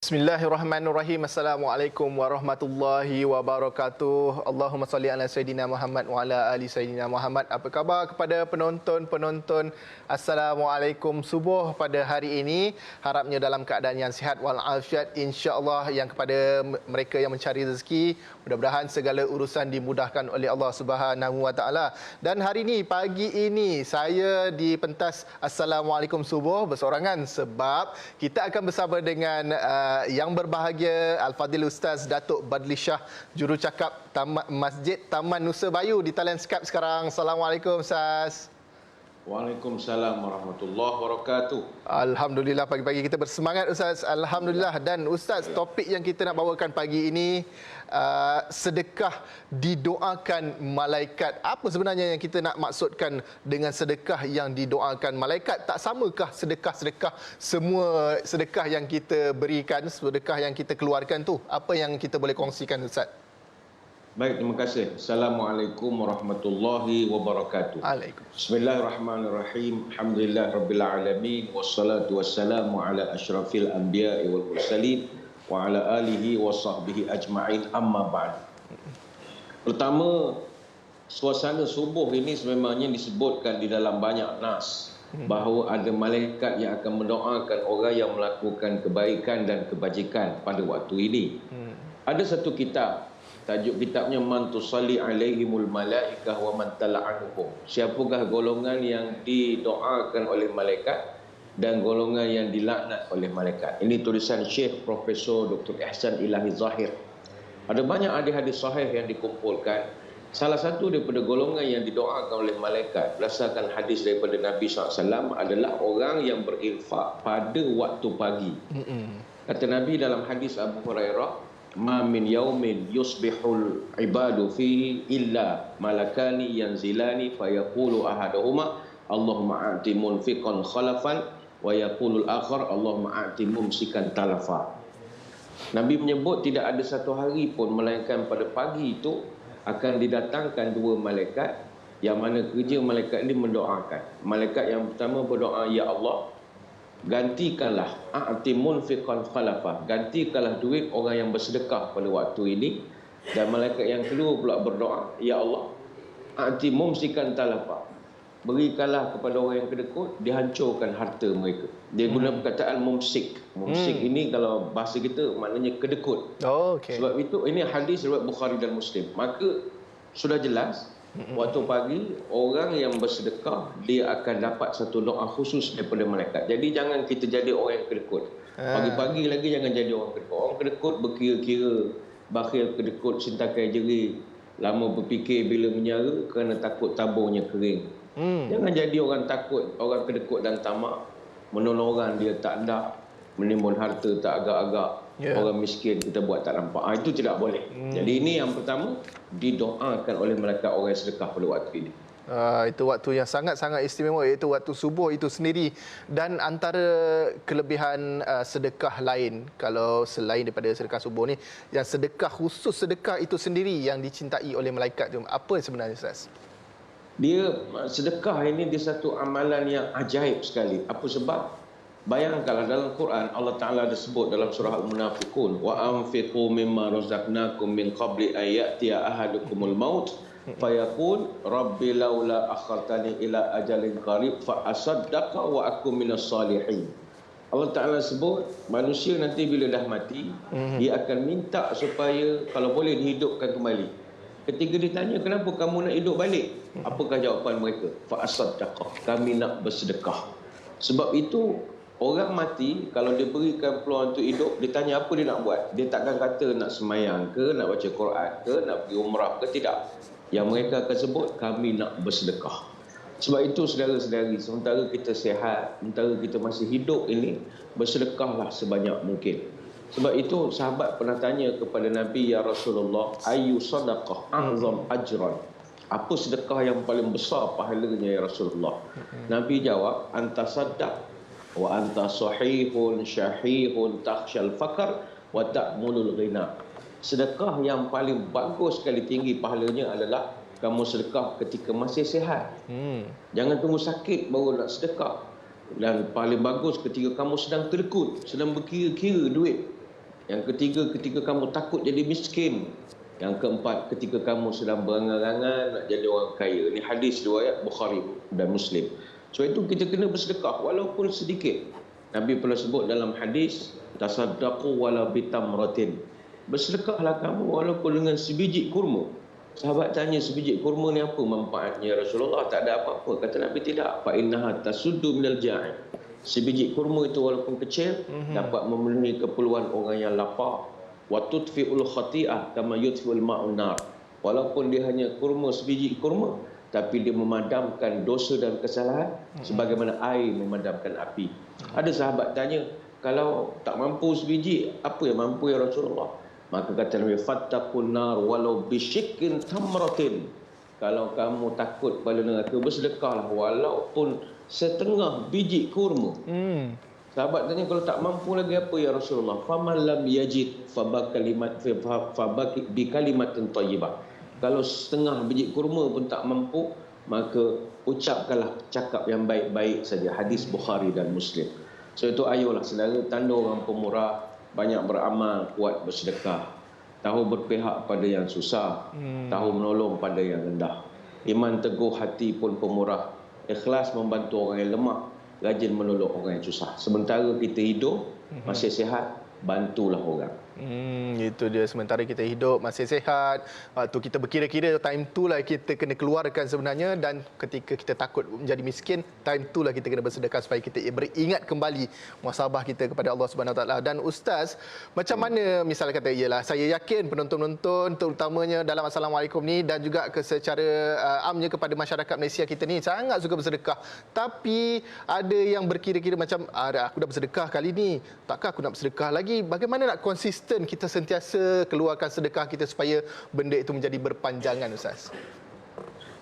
Bismillahirrahmanirrahim. Assalamualaikum warahmatullahi wabarakatuh. Allahumma salli ala Sayyidina Muhammad wa ala ali Sayyidina Muhammad. Apa khabar kepada penonton-penonton? Assalamualaikum subuh pada hari ini. Harapnya dalam keadaan yang sihat walafiat insya-Allah. Yang kepada mereka yang mencari rezeki, mudah-mudahan segala urusan dimudahkan oleh Allah Subhanahu wa taala. Dan hari ini, pagi ini, saya di pentas Assalamualaikum subuh bersorangan sebab kita akan bersama dengan yang berbahagia Al-Fadhil Ustaz Datuk Badli Shah, jurucakap Masjid Taman Nusa Bayu di talian Skype sekarang. Assalamualaikum Ustaz. Waalaikumsalam warahmatullahi wabarakatuh. Alhamdulillah, pagi-pagi kita bersemangat Ustaz. Alhamdulillah. Dan Ustaz, topik yang kita nak bawakan pagi ini, sedekah didoakan malaikat. Apa sebenarnya yang kita nak maksudkan dengan sedekah yang didoakan malaikat? Tak samakah sedekah-sedekah, semua sedekah yang kita berikan, sedekah yang kita keluarkan tu? Apa yang kita boleh kongsikan Ustaz? Baik, terima kasih. Assalamualaikum warahmatullahi wabarakatuh. Waalaikumsalam. Bismillahirrahmanirrahim. Alhamdulillah rabbil alamin wassalatu wassalamu ala asyrafil anbiya'i wal mursalin wa ala alihi wa sahbihi ajma'in, amma ba'd. Pertama, suasana subuh ini sebenarnya disebutkan di dalam banyak nas bahawa ada malaikat yang akan mendoakan orang yang melakukan kebaikan dan kebajikan pada waktu ini. Ada satu kitab, tajuk kitabnya Man tusalli alaihimul malaikah wa man tala'anuhum. Siapakah golongan yang didoakan oleh malaikat dan golongan yang dilaknat oleh malaikat. Ini tulisan Syekh Profesor Dr. Ihsan Ilahi Zahir. Ada banyak hadis-hadis sahih yang dikumpulkan. Salah satu daripada golongan yang didoakan oleh malaikat berdasarkan hadis daripada Nabi SAW adalah orang yang berinfak pada waktu pagi. Kata Nabi dalam hadis Abu Hurairah, ma min yaumin yusbihul ibadu fihi illa malakani yanzilani fayaqulu ahaduhuma Allahumma a'ti munfiqan khalafan wa yaqulul akhar Allahumma a'ti mumsikan talafa. Nabi menyebut tidak ada satu hari pun melainkan pada pagi itu akan didatangkan dua malaikat yang mana kerja malaikat ini mendoakan. Malaikat yang pertama berdoa, ya Allah, gantikanlah a'ti munfiqan khalafa, gantikanlah duit orang yang bersedekah pada waktu ini. Dan malaikat yang kedua pula berdoa, ya Allah, a'ti mumsikan talafa, berikanlah kepada orang yang kedekut, dihancurkan harta mereka. Dia guna perkataan mumsik. Mumsik ini kalau bahasa kita maknanya kedekut. Okay. Sebab itu ini hadis riwayat Bukhari dan Muslim. Maka sudah jelas waktu pagi orang yang bersedekah dia akan dapat satu doa khusus daripada malaikat. Jadi jangan kita jadi orang yang kedekut. Pagi-pagi lagi jangan jadi orang kedekut. Orang kedekut berkira-kira, bakhil kedekut, sintakai jeri, lama berfikir bila menyara kerana takut taburnya kering. Jangan jadi orang takut, orang kedekut dan tamak, menolong orang dia tak ada, menimbun harta tak agak-agak. Orang miskin kita buat tak nampak. Itu tidak boleh. Jadi ini yang pertama, didoakan oleh malaikat orang yang sedekah pada waktu ini. Itu waktu yang sangat-sangat istimewa, iaitu waktu subuh itu sendiri. Dan antara kelebihan sedekah lain, kalau selain daripada sedekah subuh ni, yang sedekah khusus, sedekah itu sendiri yang dicintai oleh malaikat tu, apa sebenarnya Ustaz? Dia sedekah ini dia satu amalan yang ajaib sekali. Apa sebab? Bayangkanlah dalam Quran Allah Ta'ala ada sebut dalam surah Al-Munafiqun, wa anfiqu mimma razaqnakum min qabli an ya'tiya ahadukumul maut fayaqul rabbi laula akhartani ila ajalin qarib fa asaddaqa wa akum minas salihin. Allah Ta'ala sebut manusia nanti bila dah mati, dia akan minta supaya kalau boleh dihidupkan kembali. Ketika ditanya kenapa kamu nak hidup balik, apakah jawapan mereka? Fa asaddaqa, kami nak bersedekah. Sebab itu orang mati kalau dia berikan peluang untuk hidup, dia tanya apa dia nak buat. Dia takkan kata nak semayang ke, nak baca Quran ke, nak pergi umrah ke, tidak. Yang mereka akan sebut, kami nak bersedekah. Sebab itu saudara-saudari, sementara kita sihat, sementara kita masih hidup ini, bersedekahlah sebanyak mungkin. Sebab itu sahabat pernah tanya kepada Nabi, ya Rasulullah, ayyu sadaqah a'zam ajran, apa sedekah yang paling besar pahalanya ya Rasulullah? Nabi jawab, anta saddaq wa anta sahihun syahihun takhshal fakar wa ta'mulul ghina. Sedekah yang paling bagus sekali tinggi pahalanya adalah kamu sedekah ketika masih sihat. Jangan tunggu sakit baru nak sedekah. Dan paling bagus ketika kamu sedang terkut, sedang berkira-kira duit. Yang ketiga, ketika kamu takut jadi miskin. Yang keempat, ketika kamu sedang berangan-angan nak jadi orang kaya. Ini hadis riwayat Bukhari dan Muslim. So itu kita kena bersedekah walaupun sedikit. Nabi pernah sebut dalam hadis, tasaddaqu wala bitamratin. Bersedekahlah kamu walaupun dengan sebiji kurma. Sahabat tanya, sebiji kurma ni apa manfaatnya Rasulullah? Tak ada apa-apa. Kata Nabi, tidak. Fa innaha tasuddu minal ja'i. Sebiji kurma itu walaupun kecil dapat memenuhi keperluan orang yang lapar. Wa tudfi'ul khati'ah kama yudfi'ul ma'un nar. Walaupun dia hanya kurma, sebiji kurma, tapi dia memadamkan dosa dan kesalahan sebagaimana air memadamkan api. Ada sahabat tanya, kalau tak mampu sebiji, apa yang mampu ya Rasulullah? Maka kata Nabi, fattaqun nar walau bisyikkin tamratin. Kalau kamu takut pada neraka, bersedekahlah walaupun setengah biji kurma. Sahabat tanya, kalau tak mampu lagi apa ya Rasulullah? Faman lam yajid fabaki bi kalimatin thayyibah. Kalau setengah biji kurma pun tak mampu, maka ucapkanlah cakap yang baik-baik saja. Hadis Bukhari dan Muslim. So itu ayolah saudara, tanda orang pemurah, banyak beramal, kuat bersedekah. Tahu berpihak pada yang susah, tahu menolong pada yang rendah. Iman teguh hati pun pemurah, ikhlas membantu orang yang lemah, rajin menolong orang yang susah. Sementara kita hidup, masih sihat, bantulah orang. Itu dia, sementara kita hidup masih sihat, waktu kita berkira-kira, time tu lah kita kena keluarkan sebenarnya. Dan ketika kita takut menjadi miskin, time tu lah kita kena bersedekah supaya kita beringat kembali muhasabah kita kepada Allah Subhanahu Wa Taala. Dan Ustaz, macam mana misalnya kata, ialah saya yakin penonton-penonton terutamanya dalam Assalamualaikum ni dan juga secara amnya kepada masyarakat Malaysia kita ni sangat suka bersedekah, tapi ada yang berkira-kira macam, aku dah bersedekah kali ni, takkah aku nak bersedekah lagi? Bagaimana nak konsisten kita sentiasa keluarkan sedekah kita supaya benda itu menjadi berpanjangan, Ustaz?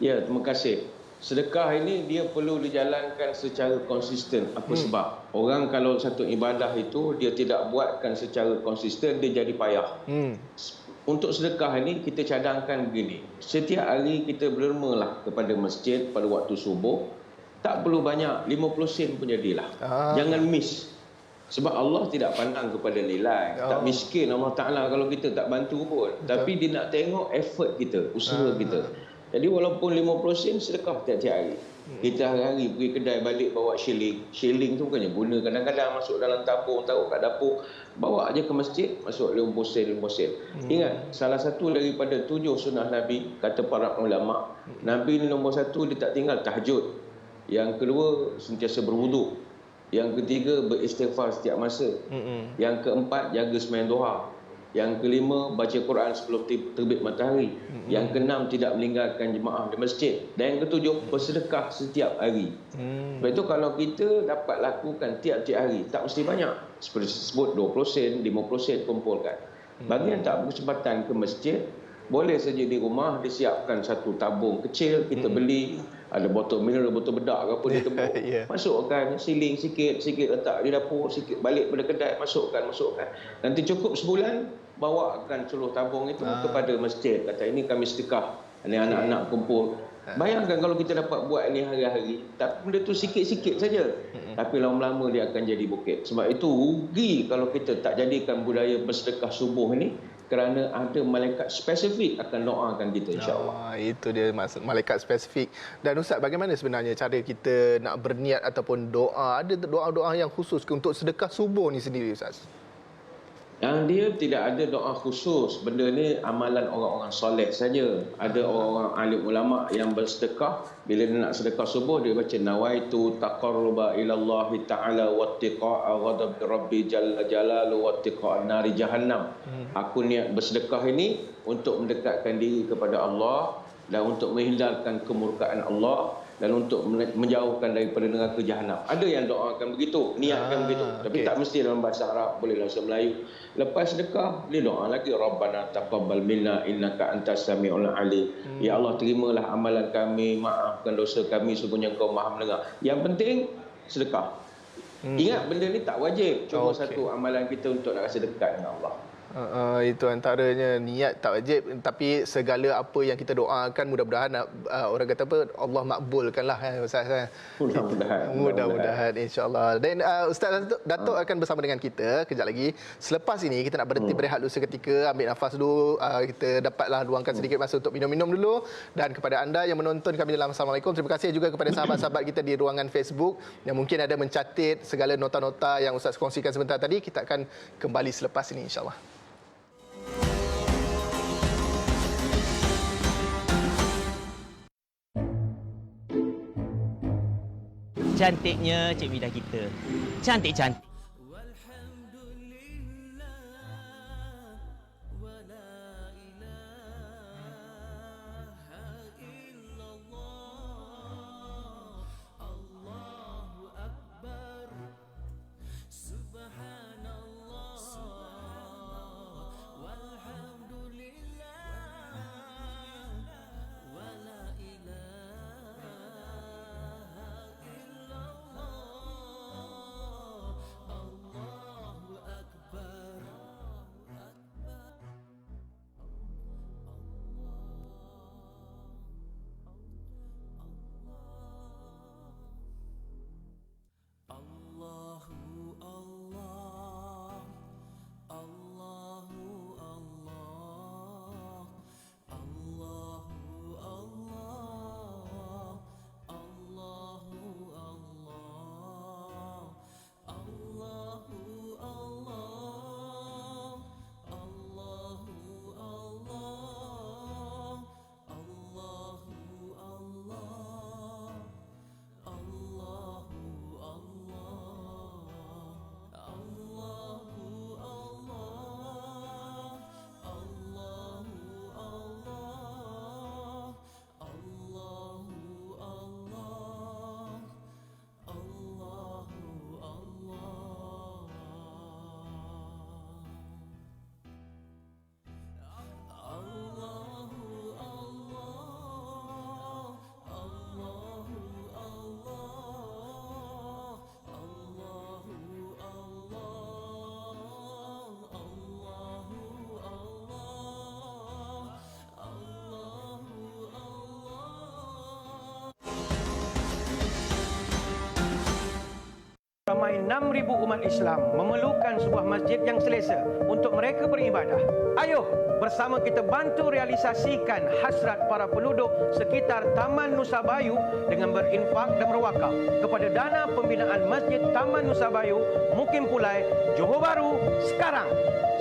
Ya, terima kasih. Sedekah ini dia perlu dijalankan secara konsisten. Apa sebab? Orang kalau satu ibadah itu dia tidak buatkan secara konsisten, dia jadi payah. Untuk sedekah ini kita cadangkan begini. Setiap hari kita berdermalah kepada masjid pada waktu subuh. Tak perlu banyak, 50 sen pun jadilah. Jangan miss. Sebab Allah tidak pandang kepada nilai. Tak miskin Allah Ta'ala kalau kita tak bantu pun. Betul. Tapi dia nak tengok effort kita, usaha kita. Jadi walaupun 50 sen sedekah tiap-tiap hari. Kita hari-hari pergi kedai balik bawa shilling. Shilling tu bukannya guna, kadang-kadang masuk dalam tabung, taruh kat dapur. Bawa aja ke masjid, masuk 50 sen, 50 sen. Ingat, salah satu daripada 7 sunnah Nabi, kata para ulama, Nabi ni nombor 1, dia tak tinggal tahajud. Yang kedua, sentiasa berwuduk. Yang ketiga, beristighfar setiap masa. Yang keempat, jaga sembahyang duha. Yang kelima, baca Quran sebelum terbit matahari. Yang keenam, tidak meninggalkan jemaah di masjid. Dan yang ketujuh, bersedekah setiap hari. Sebab itu kalau kita dapat lakukan tiap-tiap hari, tak mesti banyak. Seperti sebut 20 sen, 50 sen kumpulkan. Bagi yang tak berkesempatan ke masjid, boleh saja di rumah disiapkan satu tabung kecil, kita beli, ada botol mineral, botol bedak ke apa, ditembuk. Masukkan siling sikit letak di dapur, sikit balik pada kedai, masukkan. Nanti cukup sebulan, bawakan seluruh tabung itu kepada masjid. Kata, ini kami sedekah, ini anak-anak kumpul. Bayangkan kalau kita dapat buat ini hari-hari, tapi benda tu sikit-sikit saja. Tapi lama-lama dia akan jadi bukit. Sebab itu rugi kalau kita tak jadikan budaya bersedekah subuh ini, kerana ada malaikat spesifik akan doakan kita, insya-Allah. Itu dia maksud malaikat spesifik. Dan Ustaz, bagaimana sebenarnya cara kita nak berniat ataupun doa? Ada doa-doa yang khusus untuk sedekah subuh ni sendiri, Ustaz? Yang dia tidak ada doa khusus. Benda ni amalan orang-orang soleh saja. Ada orang-orang alim ulama yang bersedekah, bila dia nak sedekah subuh, dia baca nawaitu taqarruba ila Allah taala wattiqa'a ghadab rabbi jalla jalalu wattiqa'a nari jahannam. Aku niat bersedekah ini untuk mendekatkan diri kepada Allah dan untuk menghindarkan kemurkaan Allah dan untuk menjauhkan daripada neraka jahanam. Ada yang doakan begitu, niatkan begitu. Tapi tak mesti dalam bahasa Arab, boleh bahasa Melayu. Lepas sedekah, dia doa lagi, Rabbana taqabbal minna innaka antas samiul alim. Ya Allah, terimalah amalan kami, maafkan dosa kami, sesungguhnya Engkau Maha mendengar. Yang penting sedekah. Ingat, benda ni tak wajib. Cuma satu amalan kita untuk nak rasa dekat dengan Allah. Itu antaranya, niat tak wajib, tapi segala apa yang kita doakan mudah-mudahan orang kata apa, Allah makbulkanlah Ustaz. Mudah-mudahan insya-Allah. Dan Ustaz Datuk akan bersama dengan kita kejap lagi. Selepas ini kita nak berhenti berehat dulu seketika, ambil nafas dulu, kita dapatlah luangkan sedikit masa untuk minum-minum dulu. Dan kepada anda yang menonton kami dalam Assalamualaikum, terima kasih juga kepada sahabat-sahabat kita di ruangan Facebook yang mungkin ada mencatat segala nota-nota yang Ustaz kongsikan sebentar tadi. Kita akan kembali selepas ini insya-Allah. Cantiknya Cik Midah kita. Cantik-cantik. Ramai 6,000 umat Islam memerlukan sebuah masjid yang selesa untuk mereka beribadah. Ayo bersama kita bantu realisasikan hasrat para penduduk sekitar Taman Nusa Bayu dengan berinfak dan berwakaf kepada dana pembinaan Masjid Taman Nusa Bayu, Mukim Pulai, Johor Bahru sekarang.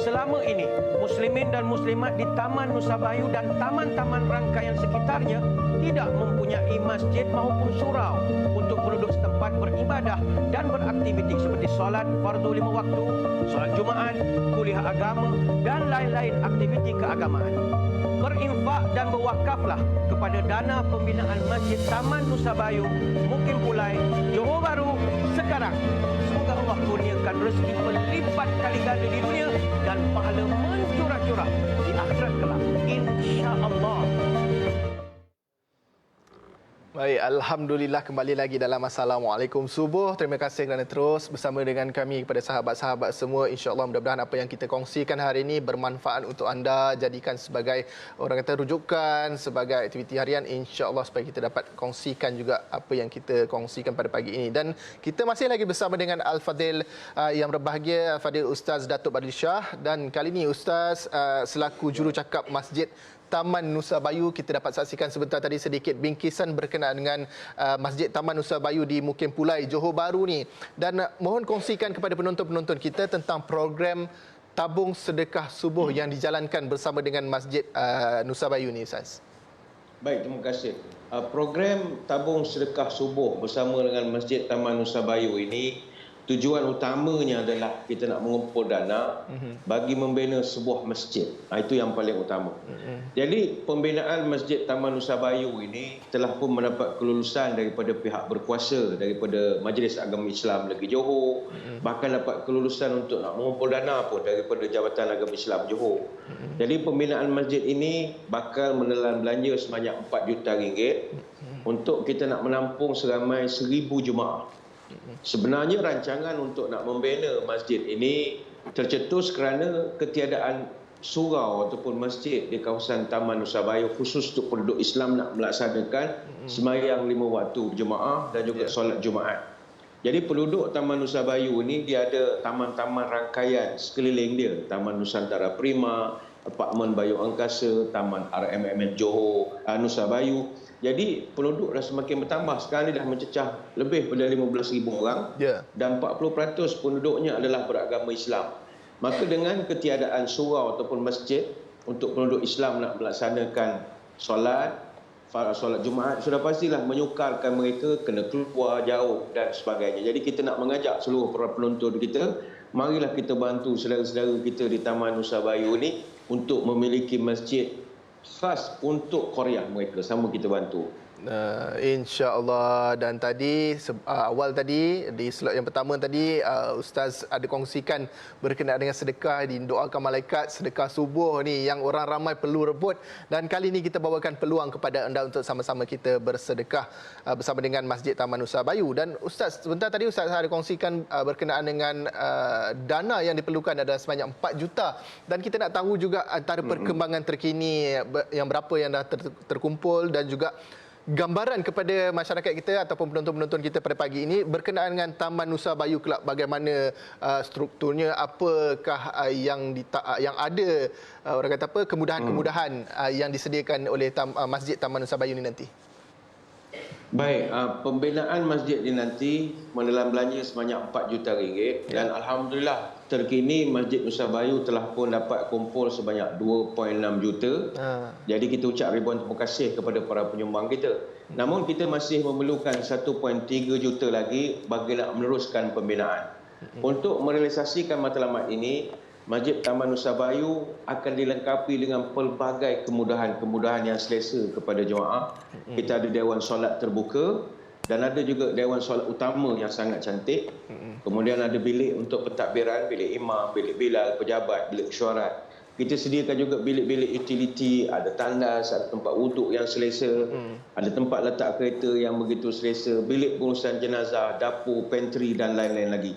Selama ini, muslimin dan muslimat di Taman Nusa Bayu dan taman-taman rangkaian sekitarnya tidak mempunyai masjid maupun surau untuk penduduk setempat beribadah dan beraktiviti seperti solat fardu 5 waktu, solat Jumaat, kuliah agama dan lain-lain aktiviti keagamaan. Berinfak dan berwakaflah kepada dana pembinaan Masjid Taman Nusa Bayu, Mukim Pulai, Johor Bahru sekarang. Semoga Allah kurniakan rezeki berlipat kali ganda di dunia dan pahala mencurah-curah di akhirat kelak, insya-Allah. Baik, Alhamdulillah kembali lagi dalam Assalamualaikum Subuh. Terima kasih kerana terus bersama dengan kami kepada sahabat-sahabat semua. InsyaAllah mudah-mudahan apa yang kita kongsikan hari ini bermanfaat untuk anda. Jadikan sebagai orang kata rujukan, sebagai aktiviti harian. InsyaAllah supaya kita dapat kongsikan juga apa yang kita kongsikan pada pagi ini. Dan kita masih lagi bersama dengan Al-Fadhil yang berbahagia, Al-Fadhil Ustaz Datuk Badri Shah. Dan kali ini Ustaz selaku jurucakap Masjid Taman Nusa Bayu, kita dapat saksikan sebentar tadi sedikit bingkisan berkenaan dengan Masjid Taman Nusa Bayu di Mukim Pulai, Johor Bahru ni. Dan mohon kongsikan kepada penonton-penonton kita tentang program tabung sedekah subuh yang dijalankan bersama dengan Masjid Nusa Bayu ni, Ustaz. Baik, terima kasih. Program tabung sedekah subuh bersama dengan Masjid Taman Nusa Bayu ini tujuan utamanya adalah kita nak mengumpul dana bagi membina sebuah masjid. Itu yang paling utama. Jadi pembinaan Masjid Taman Nusa Bayu ini telah pun mendapat kelulusan daripada pihak berkuasa, daripada Majlis Agama Islam Negeri Johor, bahkan dapat kelulusan untuk nak mengumpul dana pun daripada Jabatan Agama Islam Johor. Jadi pembinaan masjid ini bakal menelan belanja sebanyak 4 juta ringgit untuk kita nak menampung seramai 1,000 jemaah. Sebenarnya rancangan untuk nak membina masjid ini tercetus kerana ketiadaan surau ataupun masjid di kawasan Taman Nusa Bayu khusus untuk penduduk Islam nak melaksanakan sembahyang 5 waktu berjemaah dan juga solat Jumaat. Jadi penduduk Taman Nusa Bayu ni dia ada taman-taman rangkaian sekeliling dia. Taman Nusantara Prima, Apartmen Bayu Angkasa, Taman RMMN Johor, Nusa Bayu. Jadi penduduk dah semakin bertambah. Sekarang ni dah mencecah lebih pada 15,000 orang. Dan 40% penduduknya adalah beragama Islam. Maka dengan ketiadaan surau ataupun masjid untuk penduduk Islam nak melaksanakan solat Jumaat, sudah pastilah menyukarkan mereka kena keluar jauh dan sebagainya. Jadi kita nak mengajak seluruh para penonton kita, marilah kita bantu saudara-saudara kita di Taman Nusa Bayu ni untuk memiliki masjid khas untuk qaryah mereka. Sama kita bantu. InsyaAllah. Dan tadi awal tadi di slot yang pertama tadi Ustaz ada kongsikan berkenaan dengan sedekah, didoakan malaikat sedekah subuh ni yang orang ramai perlu rebut, dan kali ini kita bawakan peluang kepada anda untuk sama-sama kita bersedekah bersama dengan Masjid Taman Nusa Bayu. Dan Ustaz, sebentar tadi Ustaz ada kongsikan berkenaan dengan dana yang diperlukan adalah sebanyak 4 juta, dan kita nak tahu juga antara perkembangan terkini yang berapa yang dah terkumpul dan juga gambaran kepada masyarakat kita ataupun penonton-penonton kita pada pagi ini berkenaan dengan Taman Nusa Bayu Club, bagaimana strukturnya, apakah yang ada orang kata apa kemudahan-kemudahan yang disediakan oleh Masjid Taman Nusa Bayu ini nanti. Baik, pembinaan masjid ini nanti menelan belanja sebanyak 4 juta ringgit dan alhamdulillah terkini Masjid Nusa Bayu telah pun dapat kumpul sebanyak 2.6 juta. Jadi kita ucap ribuan terima kasih kepada para penyumbang kita. Namun kita masih memerlukan 1.3 juta lagi bagi nak meneruskan pembinaan. Untuk merealisasikan matlamat ini, Masjid Taman Nusa Bayu akan dilengkapi dengan pelbagai kemudahan-kemudahan yang selesa kepada jemaah. Kita ada dewan solat terbuka dan ada juga dewan solat utama yang sangat cantik. Kemudian ada bilik untuk pentadbiran, bilik imam, bilik bilal, pejabat, bilik mesyuarat. Kita sediakan juga bilik-bilik utiliti, ada tandas, ada tempat wuduk yang selesa, ada tempat letak kereta yang begitu selesa, bilik pengurusan jenazah, dapur, pantry dan lain-lain lagi.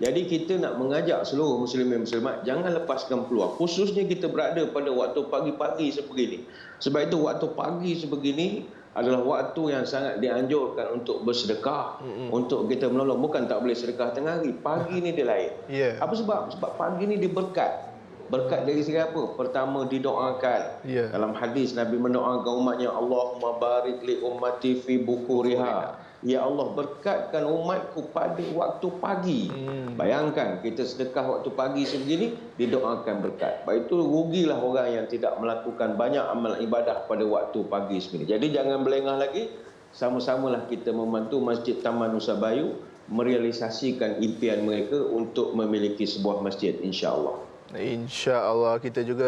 Jadi kita nak mengajak seluruh muslimin muslimat jangan lepaskan peluang. Khususnya kita berada pada waktu pagi-pagi sebegini. Sebab itu waktu pagi sebegini adalah waktu yang sangat dianjurkan untuk bersedekah, untuk kita menolong. Bukan tak boleh sedekah tengah hari. Pagi ni dia lain. Apa sebab? Sebab pagi ni dia berkat. Berkat dari segi apa? Pertama didoakan. Dalam hadis Nabi mendoakan umatnya, Allahumma barik li ummati fi bukuriha. Ya Allah, berkatkan umatku pada waktu pagi. Bayangkan kita sedekah waktu pagi sebegini, didoakan berkat. Baik itu rugilah orang yang tidak melakukan banyak amal ibadah pada waktu pagi sebegini. Jadi jangan berlengah lagi. Sama-samalah kita membantu Masjid Taman Nusa Bayu merealisasikan impian mereka untuk memiliki sebuah masjid, insya-Allah. InsyaAllah kita juga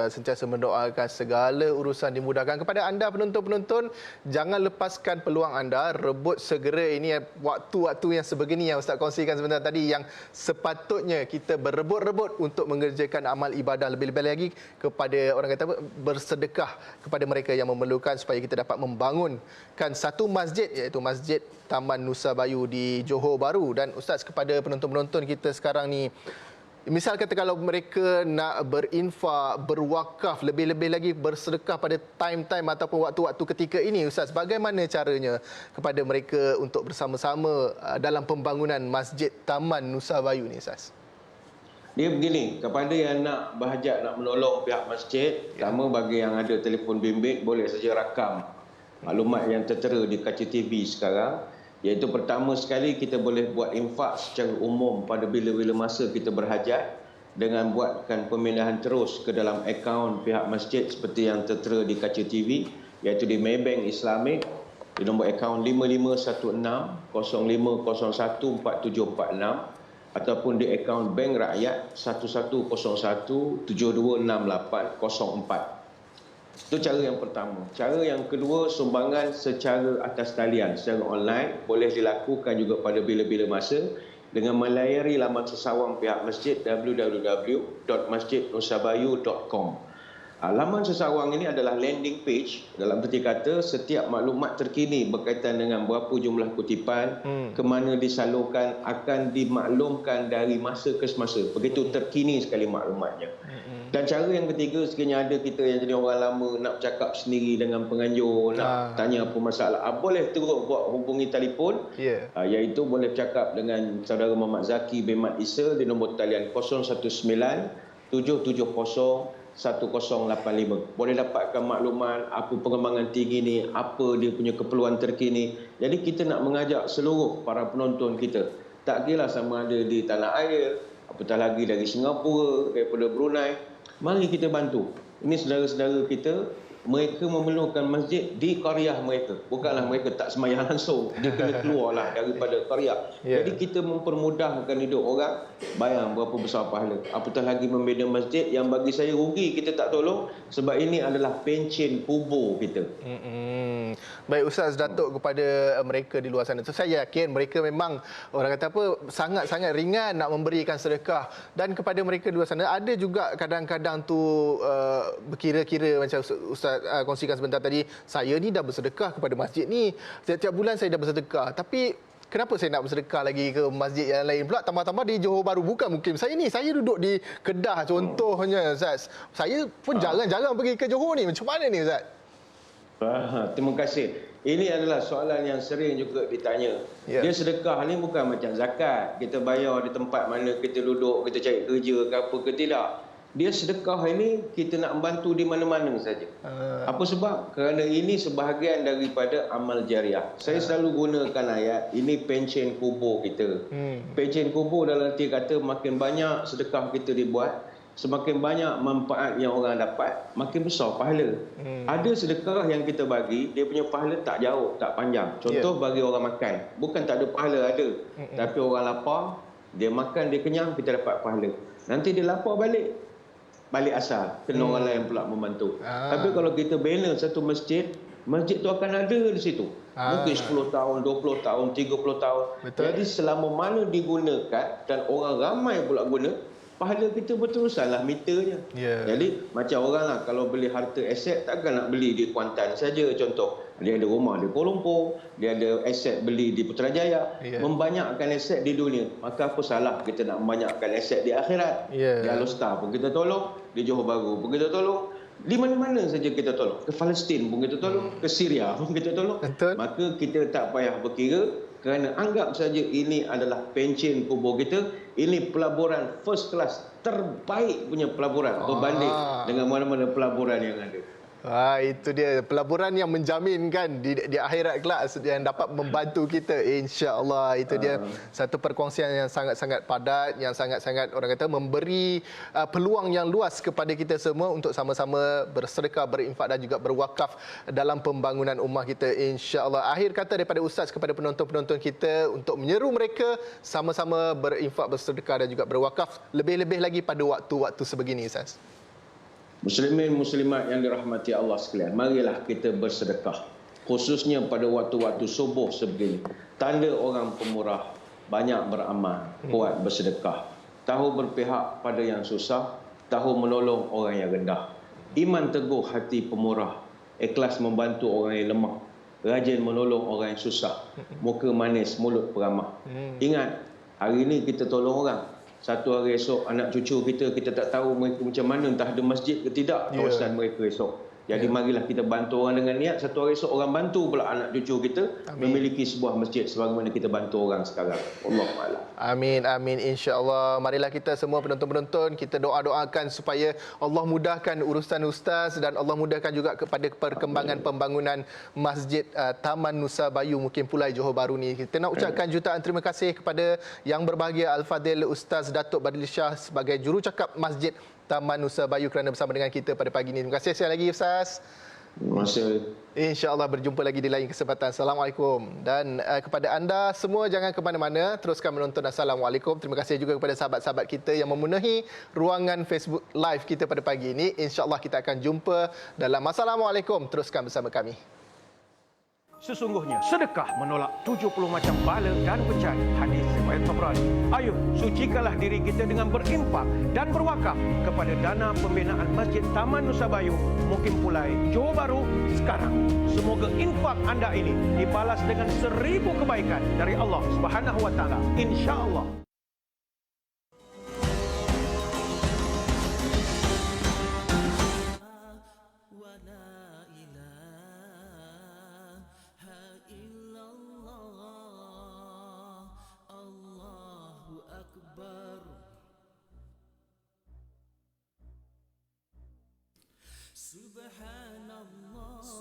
sentiasa mendoakan segala urusan dimudahkan. Kepada anda penonton-penonton, jangan lepaskan peluang anda, rebut segera. Ini waktu-waktu yang sebegini yang Ustaz kongsikan sebentar tadi, yang sepatutnya kita berebut-rebut untuk mengerjakan amal ibadah, lebih-lebih lagi kepada orang kata bersedekah kepada mereka yang memerlukan, supaya kita dapat membangunkan satu masjid, iaitu Masjid Taman Nusa Bayu di Johor Bahru. Dan Ustaz, kepada penonton-penonton kita sekarang ni, misal kata kalau mereka nak berinfak, berwakaf, lebih-lebih lagi bersedekah pada time-time ataupun waktu-waktu ketika ini, Ustaz, bagaimana caranya kepada mereka untuk bersama-sama dalam pembangunan Masjid Taman Nusa Bayu ni, Ustaz? Dia begini, kepada yang nak berhajat nak menolong pihak masjid, pertama bagi yang ada telefon bimbit, boleh saja rakam maklumat yang tertera di kaca TV sekarang. Iaitu pertama sekali kita boleh buat infak secara umum pada bila-bila masa kita berhajat dengan buatkan pemindahan terus ke dalam akaun pihak masjid seperti yang tertera di kaca TV, iaitu di Maybank Islamic di nombor akaun 551605014746 ataupun di akaun Bank Rakyat 1101726804. Itu cara yang pertama. Cara yang kedua, sumbangan secara atas talian, secara online, boleh dilakukan juga pada bila-bila masa dengan melayari laman sesawang pihak masjid www.masjidnusabayu.com. Laman Sesarawang ini adalah landing page, dalam erti kata setiap maklumat terkini berkaitan dengan berapa jumlah kutipan, ke mana disalurkan, akan dimaklumkan dari masa ke semasa. Begitu terkini sekali maklumatnya. Dan cara yang ketiga, sekiranya ada kita yang jadi orang lama nak bercakap sendiri dengan penganjur, nak tanya apa masalah, boleh terus buat hubungi telefon, iaitu boleh bercakap dengan saudara Muhammad Zaki bin Mat Isa di nombor talian 019 770 1085. Boleh dapatkan maklumat apa perkembangan tinggi ni, apa dia punya keperluan terkini. Jadi kita nak mengajak seluruh para penonton kita, tak kira sama ada di tanah air, apatah lagi dari Singapura, daripada Brunei, mari kita bantu. Ini saudara-saudara kita, mereka memerlukan masjid di qaryah mereka. Bukanlah mereka tak sembahyang langsung, dia kena keluarlah daripada qaryah. Jadi kita mempermudahkan hidup orang. Bayang berapa besar pahala. Apatah lagi membina masjid yang bagi saya rugi kita tak tolong, sebab ini adalah pencen kubur kita. Baik Ustaz Datuk, kepada mereka di luar sana, so, saya yakin mereka memang orang kata apa, sangat-sangat ringan nak memberikan sedekah. Dan kepada mereka di luar sana ada juga kadang-kadang tu berkira-kira macam Ustaz kongsikan sebentar tadi, saya ni dah bersedekah kepada masjid ni, setiap bulan saya dah bersedekah, tapi kenapa saya nak bersedekah lagi ke masjid yang lain pula, tambah-tambah di Johor Bahru, bukan mukim saya ni, saya duduk di Kedah contohnya Ustaz. Saya pun jarang-jarang pergi ke Johor ni, macam mana ni Ustaz? Terima kasih. Ini adalah soalan yang sering juga ditanya. Dia sedekah ni bukan macam zakat, kita bayar di tempat mana kita duduk, kita cari kerja ke apa ke, tidak. Dia sedekah ini kita nak membantu di mana-mana saja. Apa sebab? Kerana ini sebahagian daripada amal jariah. Saya selalu gunakan ayat, ini pencen kubur kita. Pencen kubur dalam arti kata makin banyak sedekah kita dibuat, semakin banyak manfaat yang orang dapat, makin besar pahala. Ada sedekah yang kita bagi, dia punya pahala tak jauh, tak panjang. Contoh bagi orang makan, bukan tak ada pahala, ada. Tapi orang lapar, dia makan, dia kenyang, kita dapat pahala. Nanti dia lapar balik asal, kena orang lain pula membantu. Tapi kalau kita bina satu masjid, masjid tu akan ada di situ. Mungkin 10 tahun, 20 tahun, 30 tahun. Betul. Jadi selama mana digunakan dan orang ramai pula guna, pahala kita berterusanlah meternya. Jadi macam orang lah, kalau beli harta aset, takkan nak beli di Kuantan saja. Contoh, dia ada rumah di Kuala Lumpur, dia ada aset beli di Putrajaya, membanyakkan aset di dunia. Maka apa salah kita nak membanyakkan aset di akhirat? Di Alostar pun kita tolong, di Johor Bahru pun kita tolong, di mana-mana saja kita tolong. Ke Palestin pun kita tolong, ke Syria pun kita tolong. Maka kita tak payah berkira, kerana anggap saja ini adalah pencen kubur kita. Ini pelaburan first class, terbaik punya pelaburan berbanding dengan mana-mana pelaburan yang ada. Itu dia pelaburan yang menjaminkan di akhirat kelak yang dapat membantu kita, insya-Allah. Itu dia satu perkongsian yang sangat-sangat padat, yang sangat-sangat orang kata memberi peluang yang luas kepada kita semua untuk sama-sama bersedekah, berinfak dan juga berwakaf dalam pembangunan ummah kita, insya-Allah. Akhir kata daripada Ustaz kepada penonton-penonton kita untuk menyeru mereka sama-sama berinfak, bersedekah dan juga berwakaf, lebih-lebih lagi pada waktu-waktu sebegini Ustaz. Muslimin muslimat yang dirahmati Allah sekalian, marilah kita bersedekah, khususnya pada waktu-waktu subuh sebegini. Tanda orang pemurah, banyak beramal, kuat bersedekah, tahu berpihak pada yang susah, tahu menolong orang yang rendah. Iman teguh hati pemurah, ikhlas membantu orang yang lemah, rajin menolong orang yang susah, muka manis, mulut peramah. Ingat, hari ini kita tolong orang, satu hari esok anak cucu kita tak tahu mereka macam mana, entah ada masjid ke tidak kawasan mereka esok. Jadi marilah kita bantu orang dengan niat, satu hari esok orang bantu pula anak cucu kita memiliki sebuah masjid sebagaimana kita bantu orang sekarang. Allahuakbar. Amin, amin, insya-Allah. Marilah kita semua penonton-penonton, kita doa-doakan supaya Allah mudahkan urusan Ustaz dan Allah mudahkan juga kepada perkembangan pembangunan Masjid Taman Nusa Bayu Mukim Pulai Johor Bahru ni. Kita nak ucapkan jutaan terima kasih kepada yang berbahagia Al-Fadhil Ustaz Datuk Badil Shah sebagai jurucakap Masjid Taman Nusa Bayu kerana bersama dengan kita pada pagi ini. Terima kasih sekali lagi Ustaz. Terima kasih. InsyaAllah berjumpa lagi di lain kesempatan. Assalamualaikum. Dan kepada anda semua jangan ke mana-mana, teruskan menonton. Assalamualaikum. Terima kasih juga kepada sahabat-sahabat kita yang memenuhi ruangan Facebook Live kita pada pagi ini. InsyaAllah kita akan jumpa dalam Assalamualaikum. Teruskan bersama kami. Sesungguhnya sedekah menolak 70 macam bala dan bencana. Hadis riwayat riwayat Tabrani. Ayuh, sucikanlah diri kita dengan berinfak dan berwakaf kepada dana pembinaan Masjid Taman Nusa Bayu, Mukim Pulai, Johor Bahru sekarang. Semoga infak anda ini dibalas dengan 1000 kebaikan dari Allah Subhanahu wa taala. Insya-Allah. Subhanallah